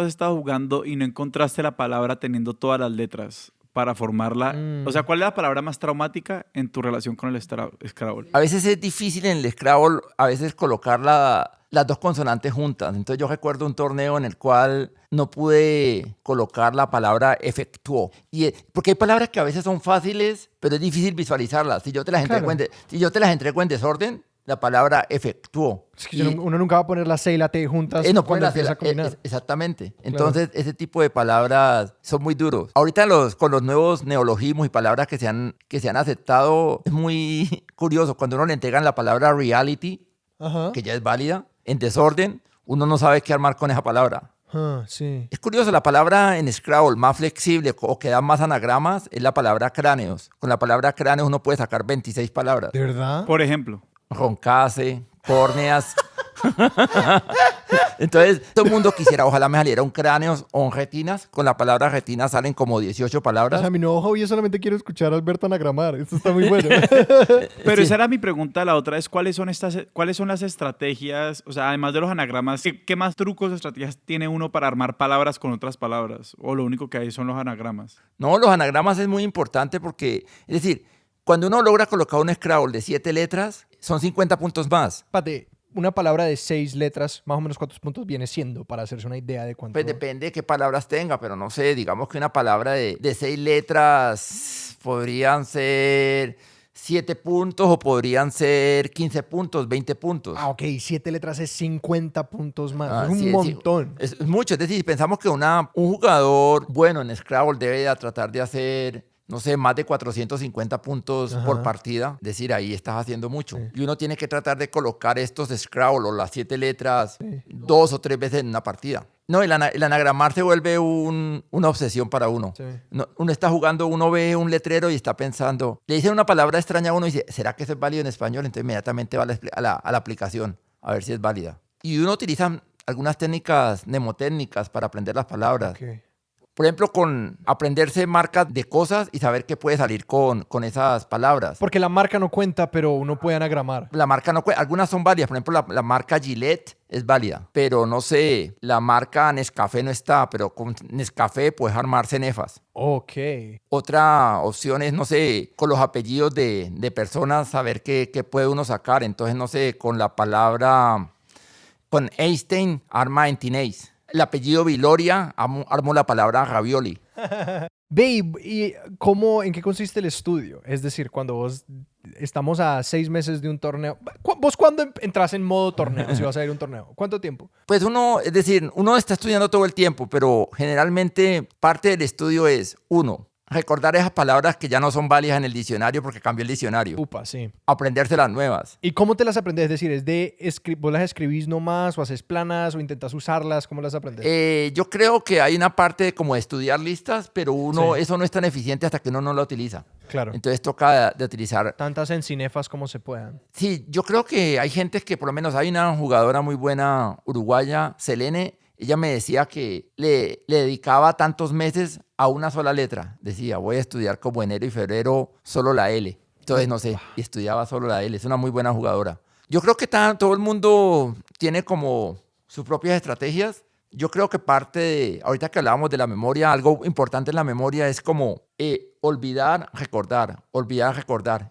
has estado jugando y no encontraste la palabra teniendo todas las letras para formarla? O sea, ¿cuál es la palabra más traumática en tu relación con el Scrabble? A veces es difícil en el Scrabble, a veces colocar las dos consonantes juntas. Entonces yo recuerdo un torneo en el cual no pude colocar la palabra efectuó. Porque hay palabras que a veces son fáciles, pero es difícil visualizarlas. Si yo te las entrego en desorden, la palabra efectuó. Es que uno nunca va a poner la C y la T juntas no cuando empieza a combinar. Exactamente. Entonces, ese tipo de palabras son muy duros. Ahorita con los nuevos neologismos y palabras que se han aceptado, es muy curioso. Cuando uno le entregan la palabra reality, que ya es válida, en desorden, uno no sabe qué armar con esa palabra. Sí. Es curioso, la palabra en Scrabble más flexible o que da más anagramas es la palabra cráneos. Con la palabra cráneos uno puede sacar 26 palabras. ¿De verdad? Por ejemplo. Roncase, córneas. Entonces, todo el mundo quisiera, ojalá me saliera un cráneos o un retinas. Con la palabra retinas salen como 18 palabras. O sea, mi nuevo hobby, yo solamente quiero escuchar a Alberto anagramar. Esto está muy bueno. Pero esa era mi pregunta. La otra es, ¿cuáles son las estrategias? O sea, además de los anagramas, ¿qué más trucos o estrategias tiene uno para armar palabras con otras palabras? ¿O lo único que hay son los anagramas? No, los anagramas es muy importante porque, es decir, cuando uno logra colocar un Scrabble de 7 letras, son 50 puntos más. Pate, una palabra de 6 letras, más o menos ¿cuántos puntos viene siendo? Para hacerse una idea de cuánto... Pues depende de qué palabras tenga, pero no sé, digamos que una palabra de 6 letras podrían ser 7 puntos o podrían ser 15 puntos, 20 puntos. Ah, ok, 7 letras es 50 puntos más, es un montón. Sí. Es mucho, es decir, pensamos que un jugador bueno en Scrabble debe tratar de hacer no sé, más de 450 puntos por partida. Es decir, ahí estás haciendo mucho. Sí. Y uno tiene que tratar de colocar estos Scrabble o las 7 letras 2 o 3 veces en una partida. No, el anagramar se vuelve una obsesión para uno. Sí. Uno está jugando, uno ve un letrero y está pensando, le dicen una palabra extraña a uno y dice, ¿será que eso es válido en español? Entonces inmediatamente va a la aplicación a ver si es válida. Y uno utiliza algunas técnicas mnemotécnicas para aprender las palabras. Okay. Por ejemplo, con aprenderse marcas de cosas y saber qué puede salir con esas palabras. Porque la marca no cuenta, pero uno puede anagramar. La marca no cuenta. Algunas son válidas. Por ejemplo, la marca Gillette es válida. Pero no sé, la marca Nescafé no está, pero con Nescafé puedes armar cenefas. Ok. Otra opción es, no sé, con los apellidos de personas saber qué puede uno sacar. Entonces, no sé, con la palabra... Con Einstein arma Entinez. El apellido Viloria, armó la palabra ravioli. Babe, ¿y en qué consiste el estudio? Es decir, cuando vos estamos a 6 meses de un torneo, ¿vos cuándo entras en modo torneo? Si vas a ir a un torneo, ¿cuánto tiempo? Pues uno está estudiando todo el tiempo, pero generalmente parte del estudio es, recordar esas palabras que ya no son válidas en el diccionario porque cambió el diccionario. Upa, sí. Aprenderse las nuevas. ¿Y cómo te las aprendes? Es decir, ¿vos las escribís nomás o haces planas o intentas usarlas? ¿Cómo las aprendes? Yo creo que hay una parte como de estudiar listas, pero eso no es tan eficiente hasta que uno no la utiliza. Claro. Entonces toca de utilizar... tantas encinefas como se puedan. Sí, yo creo que hay gente que por lo menos hay una jugadora muy buena uruguaya, Selene. Ella me decía que le dedicaba tantos meses a una sola letra. Decía, voy a estudiar como enero y febrero solo la L. Entonces, no sé, y estudiaba solo la L. Es una muy buena jugadora. Yo creo que todo el mundo tiene como sus propias estrategias. Yo creo que ahorita que hablábamos de la memoria, algo importante en la memoria es como olvidar, recordar.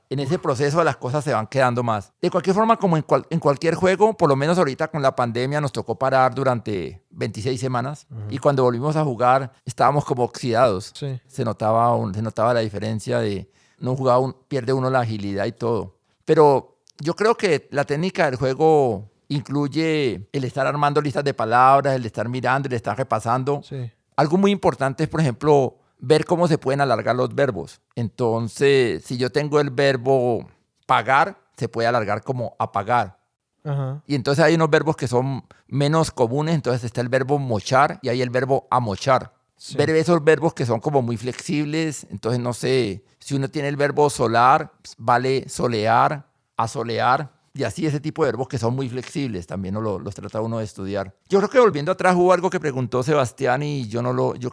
En ese proceso las cosas se van quedando más. De cualquier forma, como en cualquier juego, por lo menos ahorita con la pandemia nos tocó parar durante 26 semanas. Y cuando volvimos a jugar, estábamos como oxidados. Sí. Se notaba la diferencia de no jugar, pierde uno la agilidad y todo. Pero yo creo que la técnica del juego... incluye el estar armando listas de palabras, el estar mirando, el estar repasando. Sí. Algo muy importante es, por ejemplo, ver cómo se pueden alargar los verbos. Entonces, si yo tengo el verbo pagar, se puede alargar como apagar. Ajá. Y entonces hay unos verbos que son menos comunes. Entonces está el verbo mochar y hay el verbo amochar. Sí. Ver esos verbos que son como muy flexibles. Entonces, no sé, si uno tiene el verbo solar, vale solear, asolear. Y así ese tipo de verbos que son muy flexibles también los trata uno de estudiar. Yo creo que volviendo atrás hubo algo que preguntó Sebastián y yo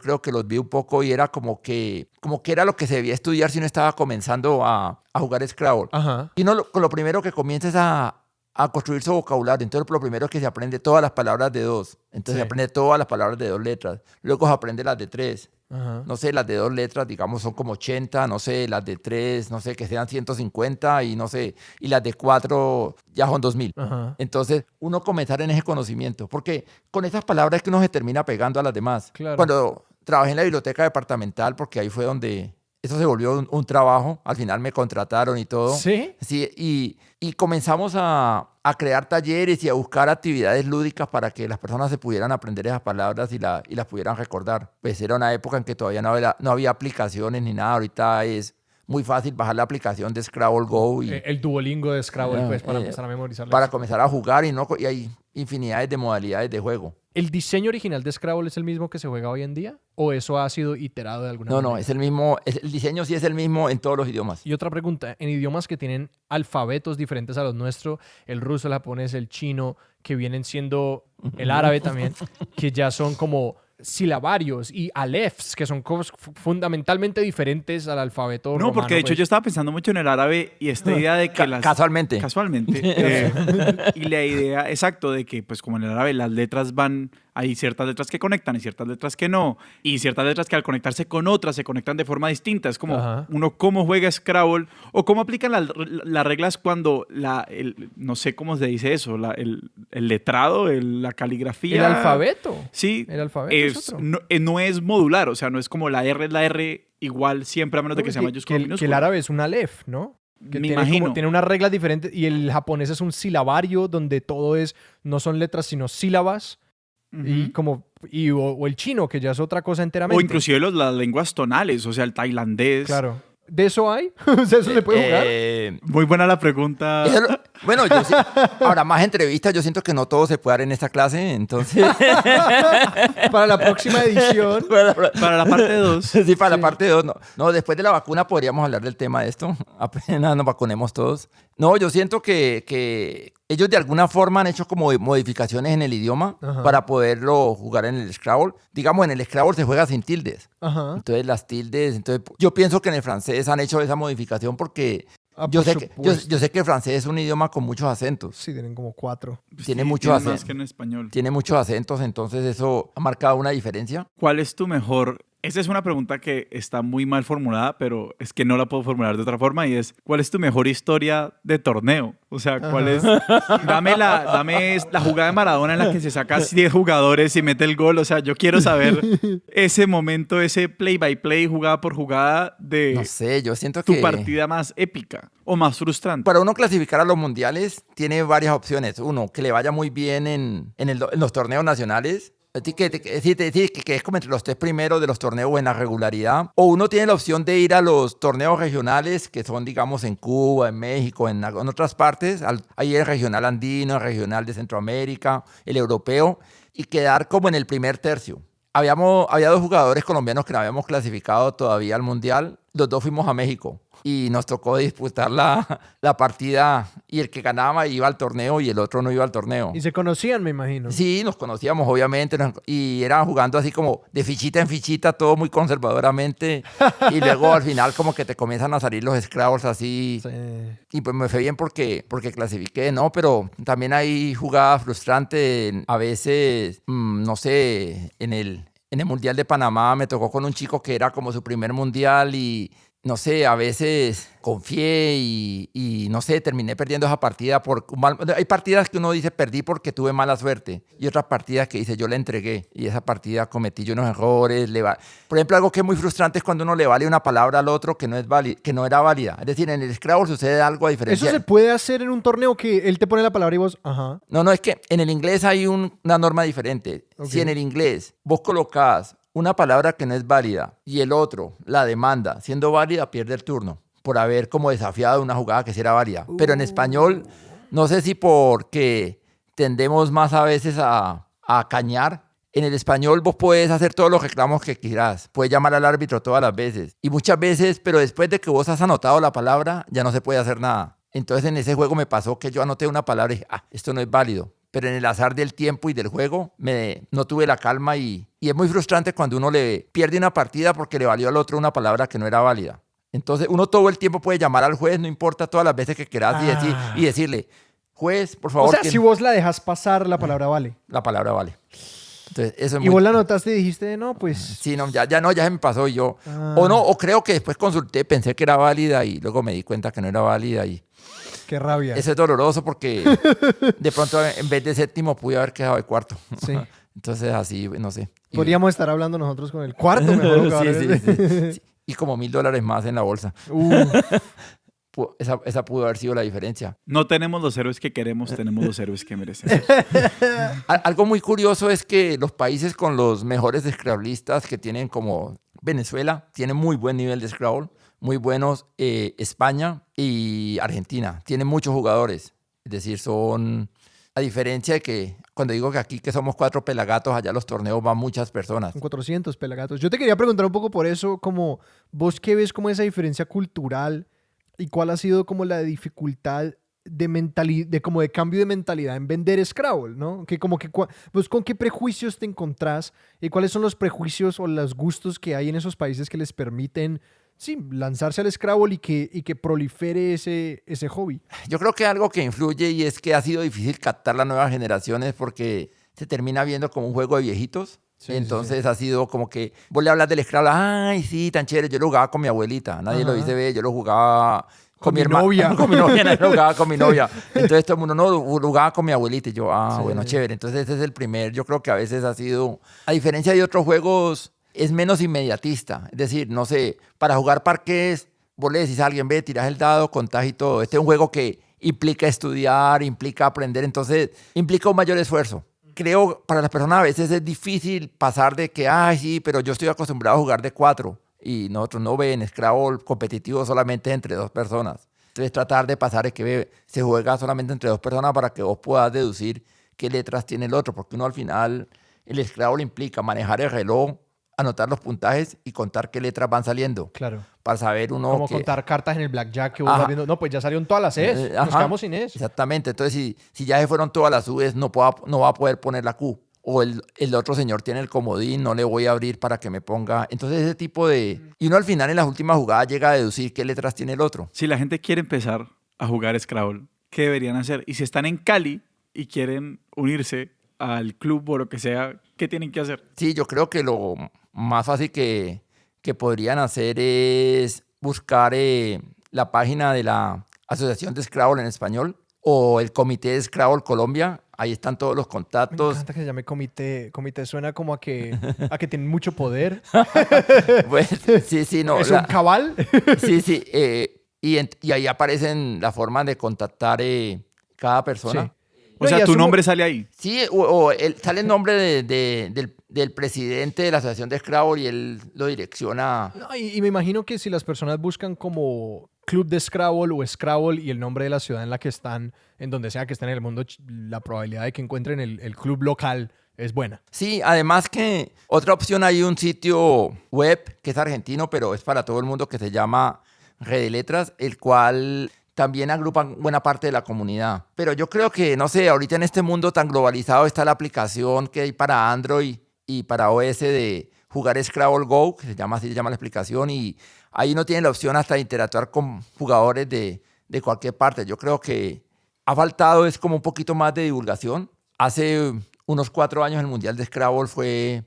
creo que los vi un poco y era como que era lo que se debía estudiar si uno estaba comenzando a jugar Scrabble. Ajá. Y lo primero que comienza es a construir su vocabulario. Entonces lo primero es que se aprende todas las palabras de 2. Entonces se aprende todas las palabras de 2 letras. Luego se aprende las de 3. Ajá. No sé, las de 2 letras, digamos, son como 80, no sé, las de 3, no sé, que sean 150 y no sé, y las de 4 ya son 2000. Ajá. Entonces, uno comenzar en ese conocimiento, porque con esas palabras es que uno se termina pegando a las demás. Claro. Cuando trabajé en la biblioteca departamental, porque ahí fue donde eso se volvió un trabajo, al final me contrataron y todo. ¿Sí? Sí, y comenzamos a crear talleres y a buscar actividades lúdicas para que las personas se pudieran aprender esas palabras y las pudieran recordar. Pues era una época en que todavía no había aplicaciones ni nada. Ahorita es muy fácil bajar la aplicación de Scrabble Go. El Duolingo de Scrabble, pues, para empezar a memorizar. Para comenzar a jugar y hay infinidades de modalidades de juego. ¿El diseño original de Scrabble es el mismo que se juega hoy en día? ¿O eso ha sido iterado de alguna manera? No, es el mismo. El diseño sí es el mismo en todos los idiomas. Y otra pregunta, en idiomas que tienen alfabetos diferentes a los nuestros, el ruso, el japonés, el chino, que vienen siendo el árabe también, que ya son como silabarios y alefs, que son cosas fundamentalmente diferentes al alfabeto romano. No, porque de hecho yo estaba pensando mucho en el árabe y esta idea de que Casualmente. Y la idea, exacto, de que pues como en el árabe las letras van... Hay ciertas letras que conectan y ciertas letras que no. Y ciertas letras que al conectarse con otras se conectan de forma distinta. Es como uno cómo juega Scrabble o cómo aplican las reglas cuando no sé cómo se dice eso, el letrado, la caligrafía. El alfabeto. Sí. El alfabeto es otro. No es modular, o sea, no es como la R igual siempre a menos de que sea mayúscula o minúscula. Que el árabe es un alef, ¿no? Que me imagino. Tiene unas reglas diferentes y el japonés es un silabario donde todo no son letras sino sílabas. Y o el chino, que ya es otra cosa enteramente. O inclusive las lenguas tonales, o sea, el tailandés. Claro. ¿De eso hay? O sea, ¿eso se puede jugar? Muy buena la pregunta. Bueno, ahora más entrevistas, yo siento que no todo se puede dar en esta clase, entonces... Para la próxima edición. Para la parte 2. Sí, para la parte 2. No, después de la vacuna podríamos hablar del tema de esto. Apenas nos vacunemos todos. No, yo siento que ellos de alguna forma han hecho como modificaciones en el idioma para poderlo jugar en el Scrabble. Digamos, en el Scrabble se juega sin tildes. Entonces las tildes... yo pienso que en el francés han hecho esa modificación porque... Yo sé que el francés es un idioma con muchos acentos. Sí, tienen como 4. Tiene muchos acentos. Más que en español. Tiene muchos acentos, entonces eso ha marcado una diferencia. ¿Cuál es tu mejor? Esa es una pregunta que está muy mal formulada, pero es que no la puedo formular de otra forma y es, ¿cuál es tu mejor historia de torneo? O sea, ¿cuál es? Dame la jugada de Maradona en la que se saca 10 jugadores y mete el gol. O sea, yo quiero saber ese momento, ese play by play, jugada por jugada de no sé, yo siento tu partida más épica o más frustrante. Para uno clasificar a los mundiales tiene varias opciones. Uno, que le vaya muy bien en los torneos nacionales. Que es como entre los 3 primeros de los torneos en la regularidad. O uno tiene la opción de ir a los torneos regionales, que son, digamos, en Cuba, en México, en otras partes. Ahí el regional andino, el regional de Centroamérica, el europeo, y quedar como en el primer tercio. Había 2 jugadores colombianos que no habíamos clasificado todavía al Mundial. Los 2 fuimos a México y nos tocó disputar la partida y el que ganaba iba al torneo y el otro no iba al torneo. ¿Y se conocían, me imagino? Sí, nos conocíamos, obviamente, y eran jugando así como de fichita en fichita, todo muy conservadoramente, y luego al final como que te comienzan a salir los Scrabbles así, sí. Y pues me fue bien porque clasifiqué, ¿no? Pero también hay jugadas frustrantes, a veces, no sé, en el Mundial de Panamá me tocó con un chico que era como su primer mundial y no sé, a veces confié y no sé, terminé perdiendo esa partida hay partidas que uno dice perdí porque tuve mala suerte y otras partidas que dice yo le entregué y esa partida cometí yo unos errores. Por ejemplo, algo que es muy frustrante es cuando uno le vale una palabra al otro que no era válida. Es decir, en el Scrabble sucede algo diferente. ¿Eso se puede hacer en un torneo que él te pone la palabra y vos, ajá? No, es que en el inglés hay una norma diferente. Okay. Si en el inglés vos colocás una palabra que no es válida y el otro la demanda siendo válida, pierde el turno por haber como desafiado una jugada que sí era válida. Pero en español, no sé si porque tendemos más a veces a cañar. En el español vos podés hacer todos los reclamos que quieras, puedes llamar al árbitro todas las veces y muchas veces, pero después de que vos has anotado la palabra, ya no se puede hacer nada. Entonces en ese juego me pasó que yo anoté una palabra y dije, esto no es válido. Pero en el azar del tiempo y del juego no tuve la calma y es muy frustrante cuando uno le pierde una partida porque le valió al otro una palabra que no era válida. Entonces uno todo el tiempo puede llamar al juez, no importa todas las veces que quieras y decirle, juez, por favor. O sea, si vos la dejas pasar, la palabra vale. La palabra vale. Entonces, eso es y vos la anotaste y dijiste, no, pues... Sí, no, ya se me pasó y yo... O creo que después consulté, pensé que era válida y luego me di cuenta que no era válida y... Qué rabia. Eso es doloroso porque de pronto en vez de 7º pude haber quedado de 4º. Sí. Entonces así, no sé. Podríamos estar hablando nosotros con el 4º mejor jugador. Sí. Y como $1,000 más en la bolsa. Esa pudo haber sido la diferencia. No tenemos los héroes que queremos, tenemos los héroes que merecemos. Algo muy curioso es que los países con los mejores scrabblistas que tienen como Venezuela, tienen muy buen nivel de Scrabble. Muy buenos, España y Argentina. Tienen muchos jugadores. Es decir, a diferencia de que cuando digo que aquí que somos 4 pelagatos, allá a los torneos van muchas personas. Son 400 pelagatos. Yo te quería preguntar un poco por eso, como vos qué ves como esa diferencia cultural y cuál ha sido como la dificultad de cambio de mentalidad en vender Scrabble, ¿no? Pues con qué prejuicios te encontrás y cuáles son los prejuicios o los gustos que hay en esos países que les permiten lanzarse al Scrabble y que prolifere ese hobby. Yo creo que algo que influye y es que ha sido difícil captar las nuevas generaciones porque se termina viendo como un juego de viejitos. Sí, entonces ha sido como que vos le hablas del Scrabble, ay, sí, tan chévere, yo lo jugaba con mi abuelita, nadie lo dice ver, yo lo jugaba con mi novia. Con mi novia, nadie lo jugaba con mi novia. Entonces todo el mundo, no, lo jugaba con mi abuelita y yo, bueno, chévere. Entonces ese es el primer, yo creo que a veces ha sido, a diferencia de otros juegos, es menos inmediatista. Es decir, no sé, para jugar parqués, vos le decís a alguien, ve, tirás el dado, contás y todo. Este es un juego que implica estudiar, implica aprender, entonces implica un mayor esfuerzo. creo, para las personas a veces es difícil pasar de que, ay, sí, pero yo estoy acostumbrado a jugar de 4 y nosotros no ven Scrabble competitivo solamente entre 2 personas. Entonces tratar de pasar de que se juega solamente entre 2 personas para que vos puedas deducir qué letras tiene el otro, porque uno al final, el Scrabble implica manejar el reloj, anotar los puntajes y contar qué letras van saliendo. Claro. Para saber uno Como contar cartas en el blackjack que vos vas viendo. No, pues ya salieron todas las E's. Nos quedamos sin E's. Exactamente. Entonces, si ya se fueron todas las U's, no va a poder poner la Q. O el otro señor tiene el comodín, no le voy a abrir para que me ponga. Entonces, ese tipo de... Y uno al final, en las últimas jugadas, llega a deducir qué letras tiene el otro. Si la gente quiere empezar a jugar Scrabble, ¿qué deberían hacer? Y si están en Cali y quieren unirse al club o lo que sea, ¿qué tienen que hacer? Sí, yo creo que lo más fácil que podrían hacer es buscar la página de la Asociación de Scrabble en español o el Comité de Scrabble Colombia. Ahí están todos los contactos. Me encanta que se llame comité. Comité suena como a que tienen mucho poder. Pues, sí, no. ¿Es un cabal? Sí. Y ahí aparecen las formas de contactar cada persona. Sí. O sea, tu nombre sale ahí. Sí, sale el nombre del presidente de la Asociación de Scrabble y él lo direcciona. No, y me imagino que si las personas buscan como club de Scrabble o Scrabble y el nombre de la ciudad en la que están, en donde sea que estén en el mundo, la probabilidad de que encuentren el club local es buena. Sí, además que otra opción, hay un sitio web que es argentino, pero es para todo el mundo, que se llama Red de Letras, el cual también agrupan buena parte de la comunidad. Pero yo creo que, no sé, ahorita en este mundo tan globalizado está la aplicación que hay para Android y para iOS de jugar Scrabble Go, que así se llama la aplicación, y ahí uno tiene la opción hasta de interactuar con jugadores de cualquier parte. Yo creo que ha faltado es como un poquito más de divulgación. Hace unos 4 años el Mundial de Scrabble fue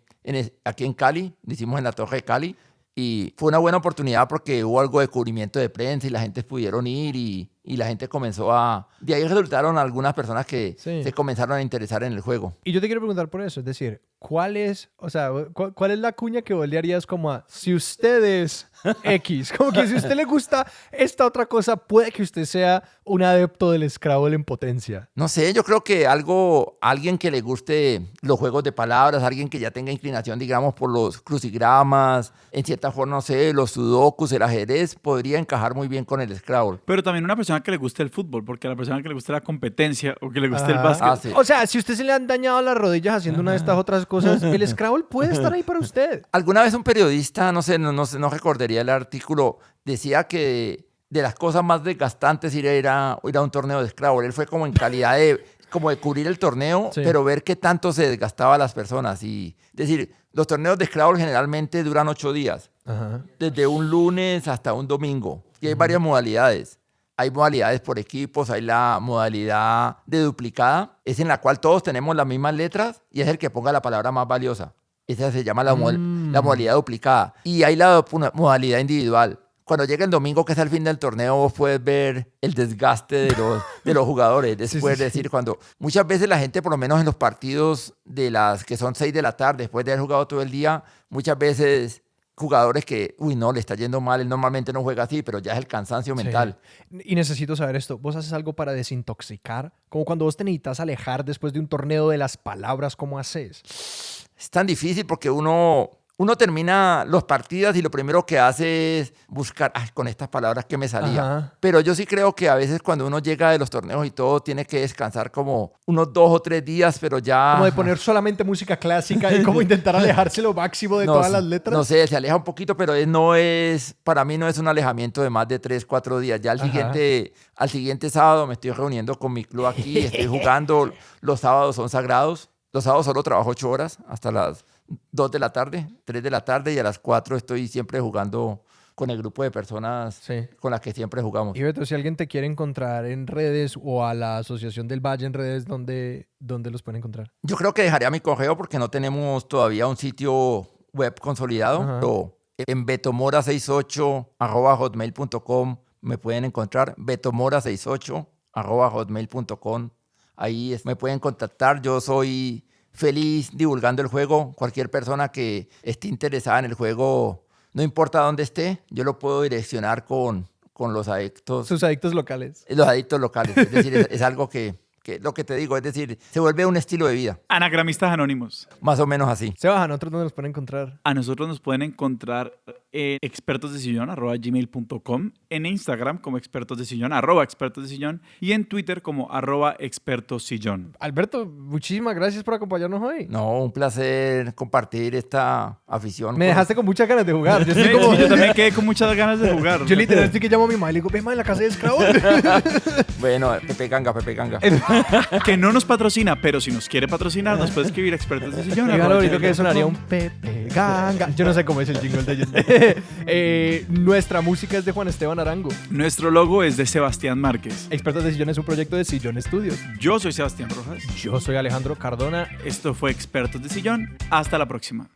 aquí en Cali, lo hicimos en la Torre de Cali, y fue una buena oportunidad porque hubo algo de cubrimiento de prensa y la gente pudieron ir y la gente comenzó a... De ahí resultaron algunas personas que se comenzaron a interesar en el juego. Y yo te quiero preguntar por eso, es decir, ¿cuál es la cuña que vos le harías como a si ustedes X? Como que si a usted le gusta esta otra cosa, puede que usted sea un adepto del Scrabble en potencia. No sé, yo creo que alguien que le guste los juegos de palabras, alguien que ya tenga inclinación, digamos, por los crucigramas, en cierta forma, no sé, los sudokus, el ajedrez, podría encajar muy bien con el Scrabble. Pero también una persona que le guste el fútbol, porque a la persona que le guste la competencia o que le guste el básquet. Sí. O sea, si usted se le han dañado las rodillas haciendo una de estas otras cosas, el Scrabble puede estar ahí para usted. Alguna vez un periodista, no recordaría el artículo, decía que de las cosas más desgastantes ir a un torneo de Scrabble. Él fue como en calidad de cubrir el torneo, pero ver qué tanto se desgastaba a las personas. Y decir, los torneos de Scrabble generalmente duran 8 días. Ajá. Desde un lunes hasta un domingo. Y hay varias modalidades. Hay modalidades por equipos, hay la modalidad de duplicada, es en la cual todos tenemos las mismas letras y es el que ponga la palabra más valiosa. Esa se llama la modalidad duplicada. Y hay la modalidad individual. Cuando llega el domingo, que es el fin del torneo, vos puedes ver el desgaste de los jugadores. Después de decir, cuando muchas veces la gente, por lo menos en los partidos de las que son 6 de la tarde, después de haber jugado todo el día, muchas veces jugadores que, no, le está yendo mal, él normalmente no juega así, pero ya es el cansancio mental. Y necesito saber esto, ¿vos haces algo para desintoxicar? Como cuando vos te necesitas alejar después de un torneo de las palabras, ¿cómo haces? Es tan difícil porque uno termina los partidos y lo primero que hace es buscar, con estas palabras que me salía. Ajá. Pero yo sí creo que a veces cuando uno llega de los torneos y todo, tiene que descansar como unos 2 o 3 días, pero ya... Como de poner solamente música clásica y como intentar alejarse lo máximo de todas las letras. No sé, se aleja un poquito, pero para mí no es un alejamiento de más de 3, 4 días. Ya al siguiente sábado me estoy reuniendo con mi club aquí, estoy jugando, los sábados son sagrados. Los sábados solo trabajo 8 horas hasta las 2 de la tarde, 3 de la tarde, y a las 4 estoy siempre jugando con el grupo de personas con las que siempre jugamos. Y Beto, si alguien te quiere encontrar en redes o a la Asociación del Valle en redes, ¿dónde los pueden encontrar? Yo creo que dejaría mi correo porque no tenemos todavía un sitio web consolidado. Pero en betomora68@hotmail.com me pueden encontrar, betomora68@hotmail.com. Ahí me pueden contactar. Yo soy feliz divulgando el juego. Cualquier persona que esté interesada en el juego, no importa dónde esté, yo lo puedo direccionar con los adictos. Sus adictos locales. Los adictos locales. Es decir, es algo que Que lo que te digo, es decir, se vuelve un estilo de vida. Anagramistas Anónimos. Más o menos así. Sebas, ¿a nosotros dónde nos pueden encontrar? A nosotros nos pueden encontrar en expertosdesillon@gmail.com, en Instagram como expertosdesillon, @expertosdesillon, y en Twitter como @expertosillon. Alberto, muchísimas gracias por acompañarnos hoy. No, un placer compartir esta afición. Me dejaste con muchas ganas de jugar. Yo, Sí, estoy como... yo también quedé con muchas ganas de jugar. Yo literal estoy que llamo a mi madre y le digo, ve, ma, en la casa de Scrabble. Bueno, Pepe Ganga. Que no nos patrocina, pero si nos quiere patrocinar, nos puede escribir expertos de sillón. Dígalo ahorita que sonaría un Pepe Ganga. Yo no sé cómo es el jingle de ellos. Nuestra música es de Juan Esteban Arango. Nuestro logo es de Sebastián Márquez. Expertos de Sillón es un proyecto de Sillón Studios. Yo soy Sebastián Rojas. Yo soy Alejandro Cardona. Esto fue Expertos de Sillón. Hasta la próxima.